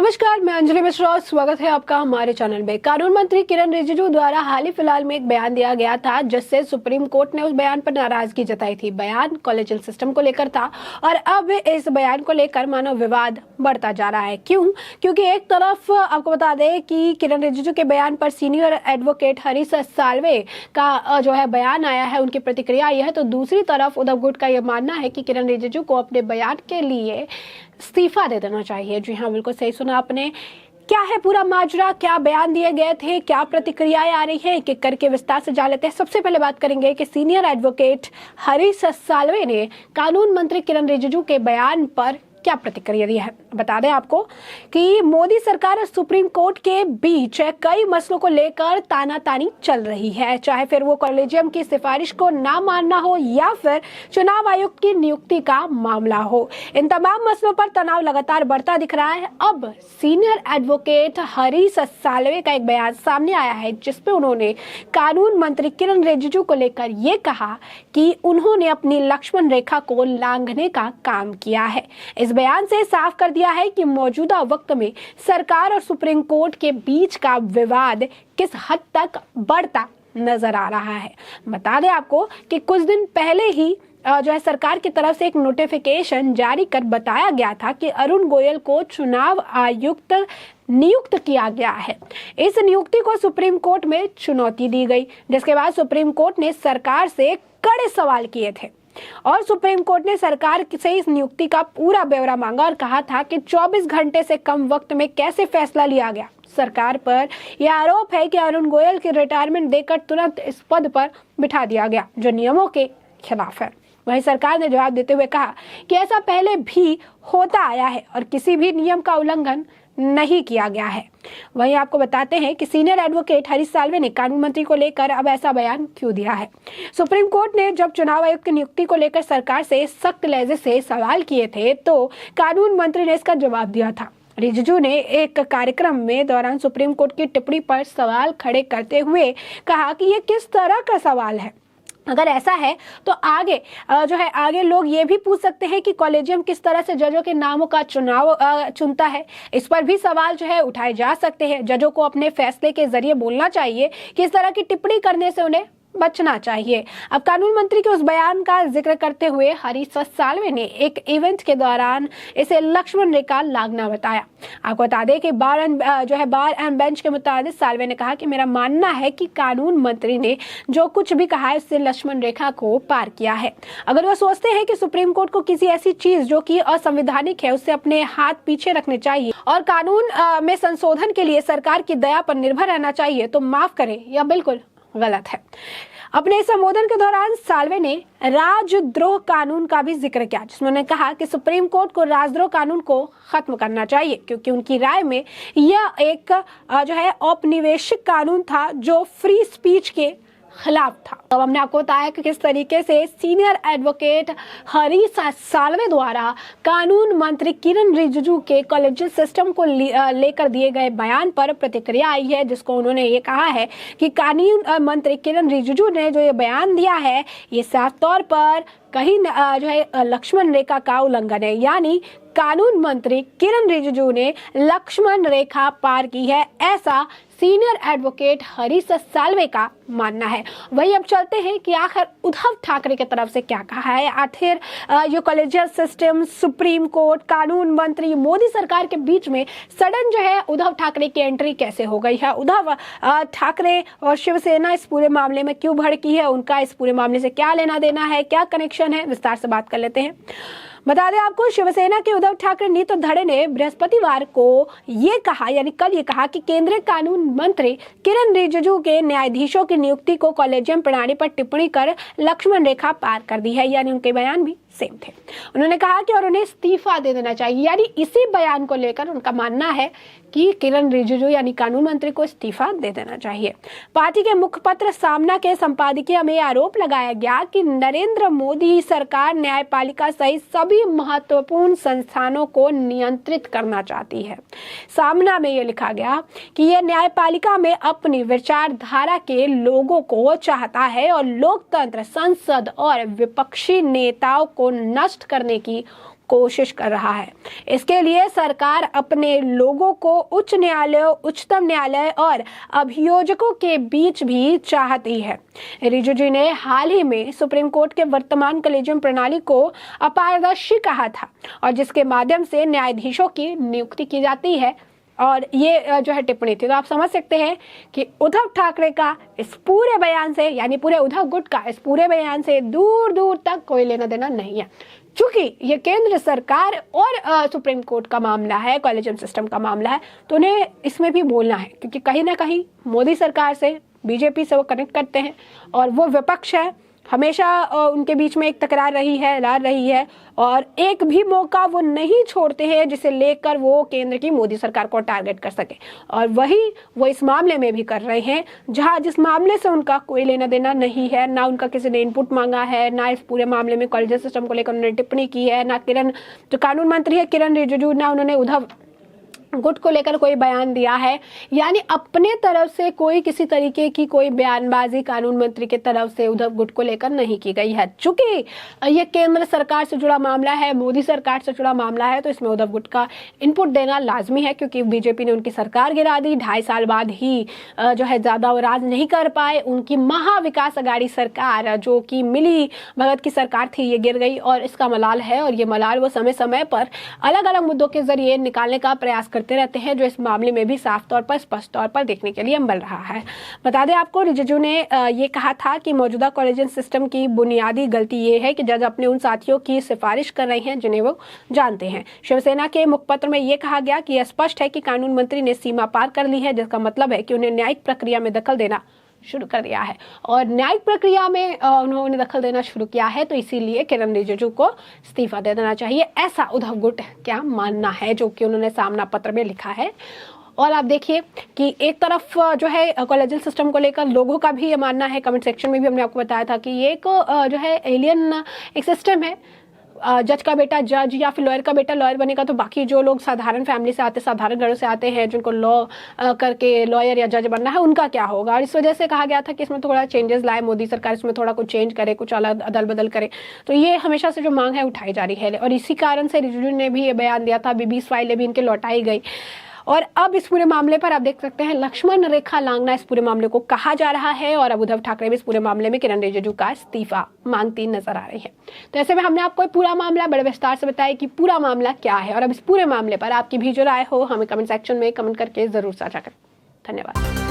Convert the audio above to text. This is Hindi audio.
नमस्कार, मैं अंजलि मिश्रा। स्वागत है आपका हमारे चैनल में। कानून मंत्री किरण रिजिजू द्वारा हाल ही फिलहाल में एक बयान दिया गया था, जिससे सुप्रीम कोर्ट ने उस बयान पर नाराजगी जताई थी। बयान कॉलेजियल सिस्टम को लेकर था और अब इस बयान को लेकर मानो विवाद बढ़ता जा रहा है। क्यों? क्योंकि एक तरफ आपको बता दें कि किरण रिजिजू के बयान पर सीनियर एडवोकेट हरीश साल्वे का जो है बयान आया है, उनकी प्रतिक्रिया आई है, तो दूसरी तरफ उद्धव गुट का यह मानना है कि किरण रिजिजू को अपने बयान के लिए इस्तीफा दे देना चाहिए। जी हाँ, बिल्कुल सही सुना आपने। क्या है पूरा माजरा, क्या बयान दिए गए थे, क्या प्रतिक्रियाएं आ रही हैं, एक करके विस्तार से जान लेते हैं। सबसे पहले बात करेंगे कि सीनियर एडवोकेट हरीश साल्वे ने कानून मंत्री किरण रिजिजू के बयान पर क्या प्रतिक्रिया दी है। बता दें आपको कि मोदी सरकार और सुप्रीम कोर्ट के बीच कई मसलों को लेकर तानातानी चल रही है, चाहे फिर वो कॉलेजियम की सिफारिश को ना मानना हो या फिर चुनाव आयुक्त की नियुक्ति का मामला हो। इन तमाम मसलों पर तनाव लगातार बढ़ता दिख रहा है। अब सीनियर एडवोकेट हरीश साल्वे का एक बयान सामने आया है, जिसपे उन्होंने कानून मंत्री किरण रिजिजू को लेकर ये कहा कि उन्होंने अपनी लक्ष्मण रेखा को लांघने का काम किया है। इस बयान से साफ कर दिया है कि मौजूदा वक्त में सरकार और सुप्रीम कोर्ट के बीच का विवाद किस हद तक बढ़ता नजर आ रहा है। बता दें आपको कि कुछ दिन पहले ही जो है सरकार की तरफ से एक नोटिफिकेशन जारी कर बताया गया था कि अरुण गोयल को चुनाव आयुक्त नियुक्त किया गया है। इस नियुक्ति को सुप्रीम कोर्ट में चुनौती दी गई, जिसके बाद सुप्रीम कोर्ट ने सरकार से कड़े सवाल किए थे और सुप्रीम कोर्ट ने सरकार से इस नियुक्ति का पूरा ब्यौरा मांगा और कहा था कि 24 घंटे से कम वक्त में कैसे फैसला लिया गया। सरकार पर यह आरोप है कि अरुण गोयल की रिटायरमेंट देकर तुरंत इस पद पर बिठा दिया गया, जो नियमों के खिलाफ है। वहीं सरकार ने जवाब देते हुए कहा कि ऐसा पहले भी होता आया है और किसी भी नियम का उल्लंघन नहीं किया गया है। वहीं आपको बताते हैं कि सीनियर एडवोकेट हरीश साल्वे ने कानून मंत्री को लेकर अब ऐसा बयान क्यों दिया है। सुप्रीम कोर्ट ने जब चुनाव आयुक्त की नियुक्ति को लेकर सरकार से सख्त लहजे से सवाल किए थे, तो कानून मंत्री ने इसका जवाब दिया था। रिजिजू ने एक कार्यक्रम में दौरान सुप्रीम कोर्ट की टिप्पणी पर सवाल खड़े करते हुए कहा कि यह किस तरह का सवाल है। अगर ऐसा है तो आगे लोग ये भी पूछ सकते हैं कि कॉलेजियम किस तरह से जजों के नामों का चुनाव चुनता है। इस पर भी सवाल जो है उठाए जा सकते हैं। जजों को अपने फैसले के जरिए बोलना चाहिए कि इस तरह की टिप्पणी करने से उन्हें बचना चाहिए। अब कानून मंत्री के उस बयान का जिक्र करते हुए हरीश साल्वे ने एक इवेंट के दौरान इसे लक्ष्मण रेखा लांघना बताया। आपको बता दें कि बार एंड बेंच के मुताबिक साल्वे ने कहा कि मेरा मानना है कि कानून मंत्री ने जो कुछ भी कहा है उससे लक्ष्मण रेखा को पार किया है। अगर वह सोचते हैं कि सुप्रीम कोर्ट को किसी ऐसी चीज जो कि असंवैधानिक है उससे अपने हाथ पीछे रखने चाहिए और कानून में संशोधन के लिए सरकार की दया पर निर्भर रहना चाहिए, तो माफ करें, यह बिल्कुल गलत है। अपने संबोधन के दौरान साल्वे ने राजद्रोह कानून का भी जिक्र किया, जिसमें उन्होंने कहा कि सुप्रीम कोर्ट को राजद्रोह कानून को खत्म करना चाहिए, क्योंकि उनकी राय में यह एक औपनिवेशिक कानून था जो फ्री स्पीच के खिलाफ था। तो हमने आपको बताया कि किस तरीके से सीनियर एडवोकेट हरीश साल्वे द्वारा कानून मंत्री किरण रिजिजू के कॉलेजियल सिस्टम को लेकर दिए गए बयान पर प्रतिक्रिया आई है, जिसको उन्होंने ये कहा है कि कानून मंत्री किरण रिजिजू ने जो ये बयान दिया है ये साफ तौर पर कहीं लक्ष्मण रेखा का उल्लंघन है। यानी कानून मंत्री किरण रिजिजू ने लक्ष्मण रेखा पार की है, ऐसा सीनियर एडवोकेट हरीश साल्वे का मानना है। वहीं अब चलते हैं कि आखिर उद्धव ठाकरे की तरफ से क्या कहा है। आखिर ये कॉलेजियल सिस्टम, सुप्रीम कोर्ट, कानून मंत्री, मोदी सरकार के बीच में सडन जो है उद्धव ठाकरे की एंट्री कैसे हो गई है। उद्धव ठाकरे और शिवसेना इस पूरे मामले में क्यों भड़की है, उनका इस पूरे मामले से क्या लेना देना है, क्या कनेक्शन है, विस्तार से बात कर लेते हैं। बता दें आपको, शिवसेना के उद्धव ठाकरे नीतू धड़े ने बृहस्पतिवार को ये कहा, यानी कल ये कहा कि केंद्रीय कानून मंत्री किरण रिजिजू के न्यायाधीशों की नियुक्ति को कॉलेजियम प्रणाली पर टिप्पणी कर लक्ष्मण रेखा पार कर दी है। यानी उनके बयान भी सेम थे। उन्होंने कहा कि और उन्हें इस्तीफा दे देना चाहिए। यानी इसी बयान को लेकर उनका मानना है कि किरण रिजिजू यानी कानून मंत्री को इस्तीफा दे देना चाहिए। पार्टी के मुखपत्र सामना के संपादकीय में आरोप लगाया गया कि नरेंद्र मोदी सरकार न्यायपालिका सहित सभी महत्वपूर्ण संस्थानों को नियंत्रित करना चाहती है। सामना में यह लिखा गया कि यह न्यायपालिका में अपनी विचारधारा के लोगों को चाहता है और लोकतंत्र, संसद और विपक्षी नेताओं को नष्ट करने की कोशिश कर रहा है। इसके लिए सरकार अपने लोगों को उच्च न्यायालय, उच्चतम न्यायालय और अभियोजकों के बीच भी चाहती है। रिजिजू ने हाल ही में सुप्रीम कोर्ट के वर्तमान कॉलेजियम प्रणाली को अपारदर्शी कहा था और जिसके माध्यम से न्यायाधीशों की नियुक्ति की जाती है, और ये जो है टिप्पणी थी। तो आप समझ सकते हैं कि उद्धव ठाकरे का इस पूरे बयान से, यानी पूरे उद्धव गुट का इस पूरे बयान से दूर दूर तक कोई लेना देना नहीं है। चूंकि ये केंद्र सरकार और सुप्रीम कोर्ट का मामला है, कॉलेजियम सिस्टम का मामला है, तो उन्हें इसमें भी बोलना है, क्योंकि कहीं ना कहीं मोदी सरकार से, बीजेपी से वो कनेक्ट करते हैं और वो विपक्ष है। हमेशा उनके बीच में एक तकरार रही है, लड़ रही है, और एक भी मौका वो नहीं छोड़ते हैं जिसे लेकर वो केंद्र की मोदी सरकार को टारगेट कर सके। और वही वो इस मामले में भी कर रहे हैं, जहां जिस मामले से उनका कोई लेना देना नहीं है, ना उनका किसी ने इनपुट मांगा है, ना इस पूरे मामले में कॉलेज सिस्टम को लेकर उन्होंने टिप्पणी की है, ना जो कानून मंत्री है किरण रिजिजू, ना उन्होंने उद्धव गुट को लेकर कोई बयान दिया है। यानी अपने तरफ से कोई किसी तरीके की कोई बयानबाजी कानून मंत्री की तरफ से उद्धव गुट को लेकर नहीं की गई है। चूंकि ये केंद्र सरकार से जुड़ा मामला है, मोदी सरकार से जुड़ा मामला है, तो इसमें उद्धव गुट का इनपुट देना लाजमी है, क्योंकि बीजेपी ने उनकी सरकार गिरा दी। 2.5 साल बाद ही जो है ज्यादा वो राज नहीं कर पाए। उनकी महाविकास अघाड़ी सरकार, जो कि मिली भगत की सरकार थी, ये गिर गई और इसका मलाल है। और ये मलाल वो समय समय पर अलग अलग मुद्दों के जरिए निकालने का प्रयास करते रहते हैं, जो इस मामले में भी साफ तौर पर, स्पष्ट तौर पर देखने के लिए मिल रहा है। बता दें आपको, रिजिजू ने ये कहा था कि मौजूदा कॉलेजियम सिस्टम की बुनियादी गलती ये है कि जज अपने उन साथियों की सिफारिश कर रहे हैं जिन्हें वो जानते हैं। शिवसेना के मुखपत्र में ये कहा गया कि यह स्पष्ट है कि कानून मंत्री ने सीमा पार कर ली है, जिसका मतलब है कि उन्हें न्यायिक प्रक्रिया में दखल देना शुरू कर दिया है। और न्यायिक प्रक्रिया में उन्होंने दखल देना शुरू किया है, तो इसीलिए किरण रिजिजू को इस्तीफा दे देना चाहिए, ऐसा उद्धव गुट क्या मानना है, जो कि उन्होंने सामना पत्र में लिखा है। और आप देखिए कि एक तरफ जो है कॉलेजियम सिस्टम को लेकर लोगों का भी ये मानना है, कमेंट सेक्शन में भी हमने आपको बताया था कि ये एक जो है एलियन एक सिस्टम है। जज का बेटा जज या फिर लॉयर का बेटा लॉयर बनेगा, तो बाकी जो लोग साधारण फैमिली से आते, साधारण घरों से आते हैं, जिनको लॉ करके लॉयर या जज बनना है, उनका क्या होगा। और इस वजह से कहा गया था कि इसमें थोड़ा चेंजेस लाए मोदी सरकार, इसमें थोड़ा कुछ चेंज करे, कुछ अलग अदल बदल करे। तो ये हमेशा से जो मांग है उठाई जा रही है, और इसी कारण से रिजिजू ने भी ये बयान दिया था। 20 फाइलें भी इनके लौटाई गई। और अब इस पूरे मामले पर आप देख सकते हैं लक्ष्मण रेखा लांघना इस पूरे मामले को कहा जा रहा है, और अब उद्धव ठाकरे भी इस पूरे मामले में किरण रिजिजू का इस्तीफा मांगती नजर आ रही है। तो ऐसे में हमने आपको पूरा मामला बड़े विस्तार से बताया कि पूरा मामला क्या है, और अब इस पूरे मामले पर आपकी भी जो राय हो हमें कमेंट सेक्शन में कमेंट करके जरूर साझा करें। धन्यवाद।